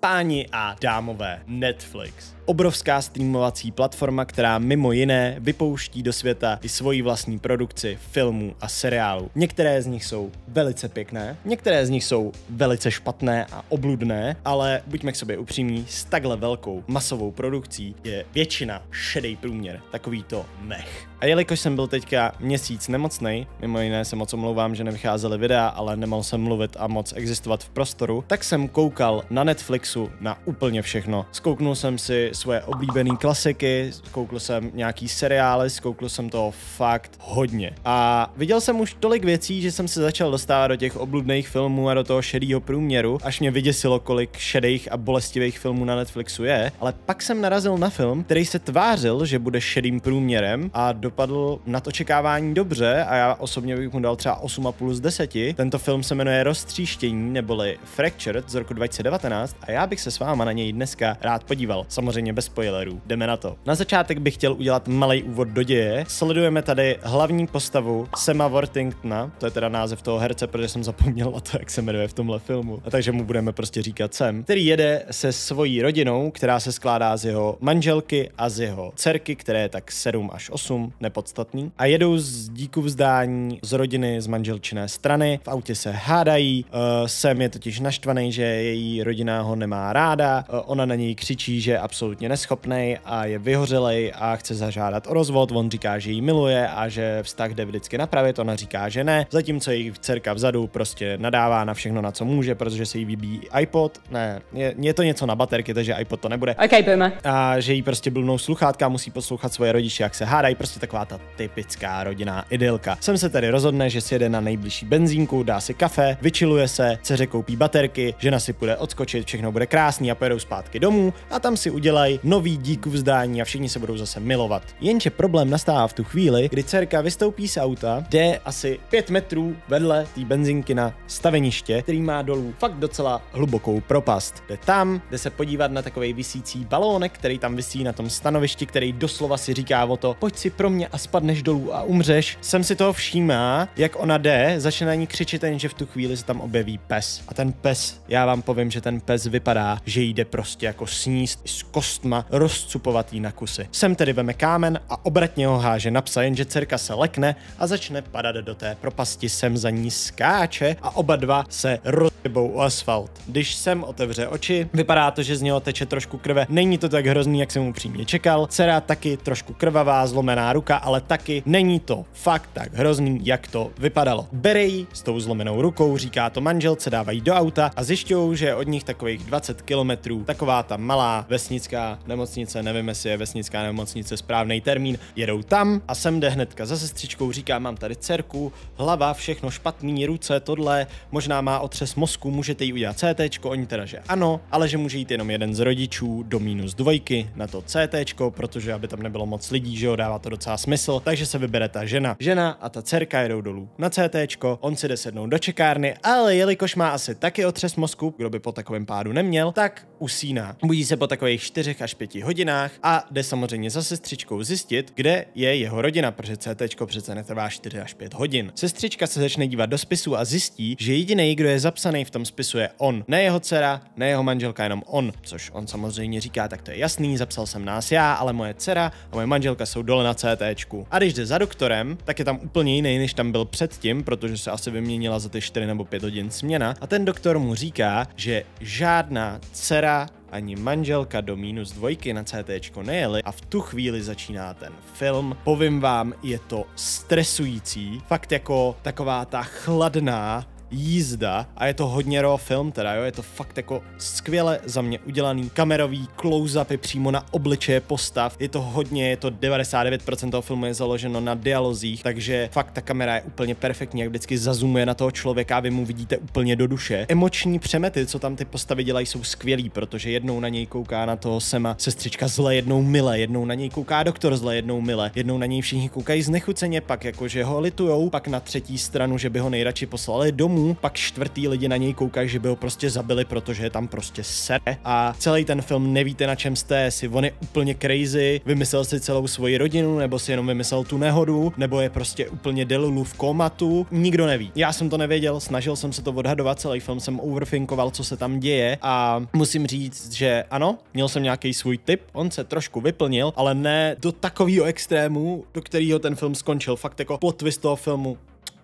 Páni a dámové, Netflix. Obrovská streamovací platforma, která mimo jiné vypouští do světa i svoji vlastní produkci filmů a seriálů. Některé z nich jsou velice pěkné, některé z nich jsou velice špatné a obludné, ale buďme k sobě upřímní, s takhle velkou masovou produkcí je většina šedý průměr, takový to mech. A jelikož jsem byl teďka měsíc nemocnej, mimo jiné se moc omlouvám, že nevycházely videa, ale nemohl jsem mluvit a moc existovat v prostoru, tak jsem koukal na Netflixu na úplně všechno. Zkouknul jsem si svoje oblíbené klasiky, zkoukl jsem nějaký seriály, zkoukl jsem toho fakt hodně. A viděl jsem už tolik věcí, že jsem se začal dostávat do těch obludných filmů a do toho šedého průměru, až mě vyděsilo, kolik šedých a bolestivých filmů na Netflixu je, ale pak jsem narazil na film, který se tvářil, že bude šedým průměrem a dopadl nad očekávání dobře a já osobně bych mu dal třeba 8,5 z 10. Tento film se jmenuje Roztříštění neboli Fractured z roku 2019 a já bych se s váma na něj dneska rád podíval. Samozřejmě bez spoilerů. Jdeme na to. Na začátek bych chtěl udělat malý úvod do děje. Sledujeme tady hlavní postavu Sama Worthingtona, to je teda název toho herce, protože jsem zapomněl na to, jak se jmenuje v tomhle filmu. A takže mu budeme prostě říkat Sam, který jede se svojí rodinou, která se skládá z jeho manželky a z jeho dcerky, které je tak 7 až 8, nepodstatný. A jedou z díku vzdání z rodiny z manželčiné strany. V autě se hádají. Sam je totiž naštvaný, že její rodina ho nemá ráda. Ona na něj křičí, že je absolutně neschopnej a je vyhořelej a chce zažádat o rozvod. On říká, že ji miluje a že vztah jde vždycky napravit. Ona říká, že ne. Zatímco její dcerka vzadu prostě nadává na všechno, na co může, protože se jí vybíjí iPod. Ne, je to něco na baterky, takže iPod to nebude. Okay, boomer. A že jí prostě blbnou sluchátka, musí poslouchat svoje rodiče, jak se hádají, prostě taková ta typická rodinná idylka. Sem se tedy rozhodne, že si jede na nejbližší benzínku, dá si kafe, vyčiluje se, dceře koupí baterky, žena si půjde odskočit, všechno bude krásný a pojedou zpátky domů a tam si udělají nový díku vzdání a všichni se budou zase milovat. Jenže problém nastává v tu chvíli, kdy dcerka vystoupí z auta, jde asi 5 metrů vedle té benzínky na staveniště, který má dolů fakt docela hlubokou propast. Jde tam, jde se podívat na takovej visící balónek, který tam visí na tom stanovišti, který doslova si říká o to, pojď si pro mě a spadneš dolů a umřeš. Jsem si toho všímá, jak ona jde, začne na ní křičet, jenže v tu chvíli se tam objeví pes. A ten pes, já vám povím, že ten pes vypadá, že jde prostě jako sníst s kostma, rozcupovat jí na kusy. Sem tedy veme kámen a obratně ho háže na psa, jenže dcerka se lekne a začne padat do té propasti. Sem za ní skáče a oba dva se rozjebou o asfalt. Když Sem otevře oči, vypadá to, že z něho teče trošku krve. Není to tak hrozný, jak jsem upřímně čekal. Dcera taky trošku krvavá, zlomená ruka, ale taky není to fakt tak hrozný, jak to vypadalo. Bere ji s tou zlomenou rukou, říká to manželce, dávají do auta a zjišťují, že je od nich takových 20 kilometrů taková ta malá vesnická nemocnice, nevím, jestli je vesnická nemocnice správný termín. Jedou tam a Sem jde hnedka za sestřičkou, říká, mám tady dcerku, hlava, všechno špatný, ruce, tohle, možná má otřes mozku, můžete jí udělat CTčko, oni teda, že ano, ale že může jít jenom jeden z rodičů do -2 na to CTčko, protože aby tam nebylo moc lidí, že jo, dává to docela smysl, takže se vybere ta žena. Žena a ta dcerka jedou dolů na CTčko, on si jde sednout do čekárny, ale jelikož má asi taky otřes mozku, kdo by po takovém pádu neměl, tak usíná. Budí se po takových 4 až 5 hodinách a jde samozřejmě za sestřičkou zjistit, kde je jeho rodina, protože CTčko přece netrvá 4 až 5 hodin. Sestřička se začne dívat do spisu a zjistí, že jediný, kdo je zapsaný v tom spisu, je on. Ne jeho dcera, ne jeho manželka, jenom on. Což on samozřejmě říká, tak to je jasný, zapsal jsem nás já, ale moje dcera a moje manželka jsou dole na CTčku. A když jde za doktorem, tak je tam úplně jiný, než tam byl předtím, protože se asi vyměnila za ty 4 nebo 5 hodin směna. A ten doktor mu říká, že žádná dcera ani manželka do -2 na CTčko nejeli a v tu chvíli začíná ten film. Povím vám, je to stresující, fakt jako taková ta chladná jízda a je to hodně raw film teda, jo, je to fakt jako skvěle za mě udělaný kamerový close-upy přímo na obličeje postav, je to 99% toho filmu je založeno na dialozích, takže fakt ta kamera je úplně perfektní, jak vždycky zazumuje na toho člověka a vy mu vidíte úplně do duše. Emoční přemety, co tam ty postavy dělají, jsou skvělý, protože jednou na něj kouká na toho Sema sestřička zle, jednou mile, jednou na něj kouká doktor zle, jednou mile, jednou na něj všichni koukají znechuceně, pak jakože ho litujou, pak na třetí stranu, že by ho nejradši poslali domů, filmů, pak čtvrtý lidi na něj koukají, že by ho prostě zabili, protože je tam prostě sere a celý ten film nevíte, na čem jste, jestli on je úplně crazy, vymyslel si celou svoji rodinu, nebo si jenom vymyslel tu nehodu, nebo je prostě úplně delulu v komatu, nikdo neví. Já jsem to nevěděl, snažil jsem se to odhadovat, celý film jsem overthinkoval, co se tam děje a musím říct, že ano, měl jsem nějaký svůj tip, on se trošku vyplnil, ale ne do takového extrému, do kterého ten film skončil. Fakt jako plot twist toho filmu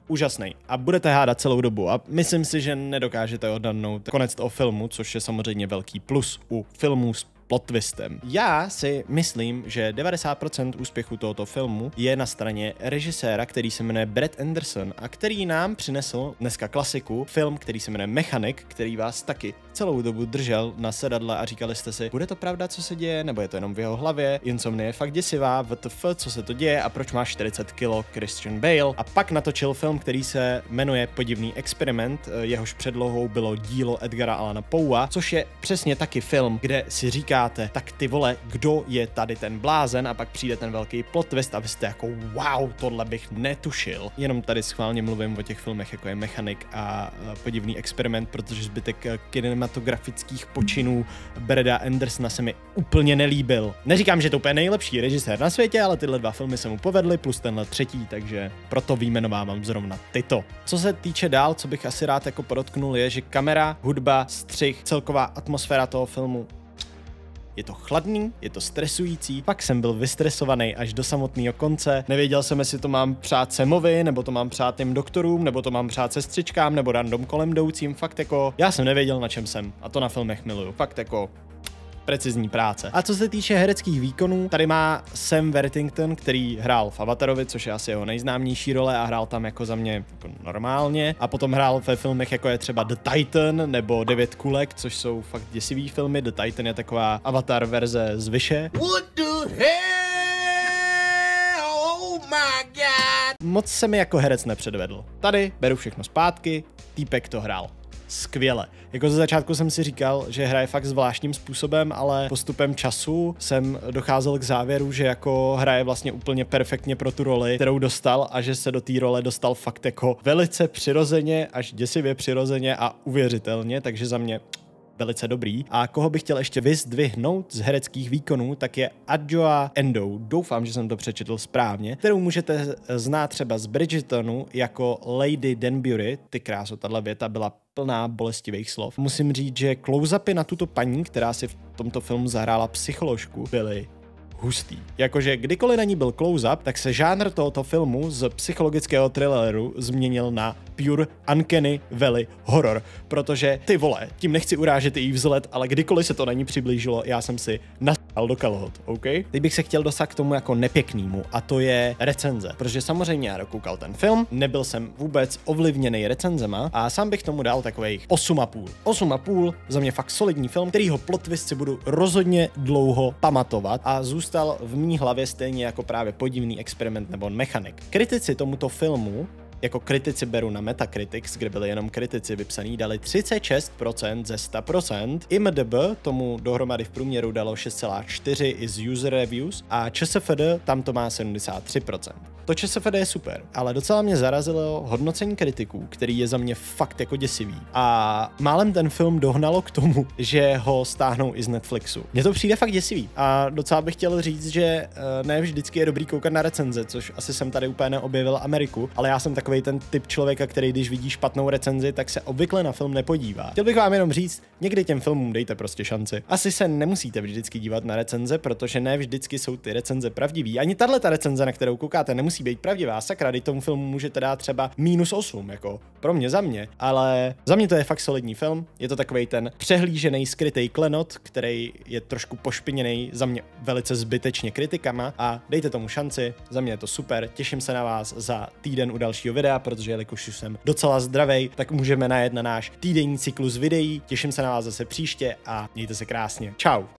úžasný. A budete hádat celou dobu a myslím si, že nedokážete odhadnout konec toho filmu, což je samozřejmě velký plus u filmů s plot twistem. Já si myslím, že 90% úspěchu tohoto filmu je na straně režiséra, který se jmenuje Brett Anderson a který nám přinesl dneska klasiku, film, který se jmenuje Mechanik, který vás taky celou dobu držel na sedadle a říkali jste si, bude to pravda, co se děje, nebo je to jenom v jeho hlavě, Insomnie je fakt děsivá, WTF, co se to děje a proč má 40 kg Christian Bale. A pak natočil film, který se jmenuje Podivný experiment, jehož předlohou bylo dílo Edgara Allana Poea, což je přesně taky film, kde si říkáte, tak ty vole, kdo je tady ten blázen a pak přijde ten velký plot twist a vy jste jako wow, tohle bych netušil. Jenom tady schválně mluvím o těch filmech, jako je Mechanik a Podivný experiment, protože zbytek kinematografických počinů Breda Andersona se mi úplně nelíbil. Neříkám, že to úplně nejlepší režisér na světě, ale tyhle dva filmy se mu povedly, plus tenhle třetí, takže proto vyjmenovávám zrovna tyto. Co se týče dál, co bych asi rád jako podotknul, je, že kamera, hudba, střih, celková atmosféra toho filmu, je to chladný, je to stresující, pak jsem byl vystresovaný až do samotného konce, nevěděl jsem, jestli to mám přát Samovi, nebo to mám přát těm doktorům, nebo to mám přát sestřičkám, nebo random kolem jdoucím, fakt jako, já jsem nevěděl, na čem jsem a to na filmech miluju, fakt jako precizní práce. A co se týče hereckých výkonů, tady má Sam Worthington, který hrál v Avatarovi, což je asi jeho nejznámější role a hrál tam jako za mě jako normálně. A potom hrál ve filmech jako je třeba The Titan nebo 9 kulek, což jsou fakt děsivý filmy. The Titan je taková Avatar verze z Vyše. What the hell? Oh my god! Moc se mi jako herec nepředvedl. Tady beru všechno zpátky, týpek to hrál skvěle. Jako ze začátku jsem si říkal, že hraje fakt zvláštním způsobem, ale postupem času jsem docházel k závěru, že jako hraje vlastně úplně perfektně pro tu roli, kterou dostal a že se do té role dostal fakt jako velice přirozeně, až děsivě přirozeně a uvěřitelně, takže za mě velice dobrý. A koho bych chtěl ještě vyzdvihnout z hereckých výkonů, tak je Adjoa Endo. Doufám, že jsem to přečetl správně, kterou můžete znát třeba z Bridgertonu jako Lady Danbury. Ty kráso, tahle věta byla plná bolestivých slov. Musím říct, že close-upy na tuto paní, která si v tomto filmu zahrála psycholožku, byly hustý. Jakože kdykoliv na ní byl close-up, tak se žánr tohoto filmu z psychologického thrilleru změnil na pure uncanny valley horror, protože ty vole, tím nechci urážet její vzhled, ale kdykoliv se to na ní přiblížilo, já jsem si nasral do kalhot, OK? Teď bych se chtěl dostat k tomu jako nepěknýmu a to je recenze, protože samozřejmě já dokoukal ten film, nebyl jsem vůbec ovlivněný recenzema a sám bych tomu dal takových 8,5. 8,5 za mě fakt solidní film, kterýho plot twist si budu rozhodně dlouho pamatovat a zůstal v mý hlavě stejně jako právě Podivný experiment nebo Mechanik. Kritici tomuto filmu, jako kritici beru na Metacritics, kde byli jenom kritici vypsaný, dali 36% ze 100%. IMDb tomu dohromady v průměru dalo 6,4 i z user reviews a ČSFD tam to má 73%. To ČSFD je super, ale docela mě zarazilo hodnocení kritiků, který je za mě fakt jako děsivý. A málem ten film dohnalo k tomu, že ho stáhnou i z Netflixu. Mně to přijde fakt děsivý a docela bych chtěl říct, že ne vždycky je dobrý koukat na recenze, což asi jsem tady úplně neobjevil Ameriku, ale já jsem takovej ten typ člověka, který když vidí špatnou recenzi, tak se obvykle na film nepodívá. Chtěl bych vám jenom říct, někdy těm filmům dejte prostě šanci. Asi se nemusíte vždycky dívat na recenze, protože ne vždycky jsou ty recenze pravdivý. Ani tahle ta recenze, na kterou koukáte, nemusí být pravdivá. Sakra, teď tomu filmu můžete dát třeba -8, jako pro mě, za mě, ale za mě to je fakt solidní film. Je to takovej ten přehlížený skrytý klenot, který je trošku pošpiněný za mě velice zbytečně kritikama a dejte tomu šanci. Za mě je to super. Těším se na vás za týden u dalšího videa, protože jelikož už jsem docela zdravej, tak můžeme najet na náš týdenní cyklus videí. Těším se na vás zase příště a mějte se krásně. Čau.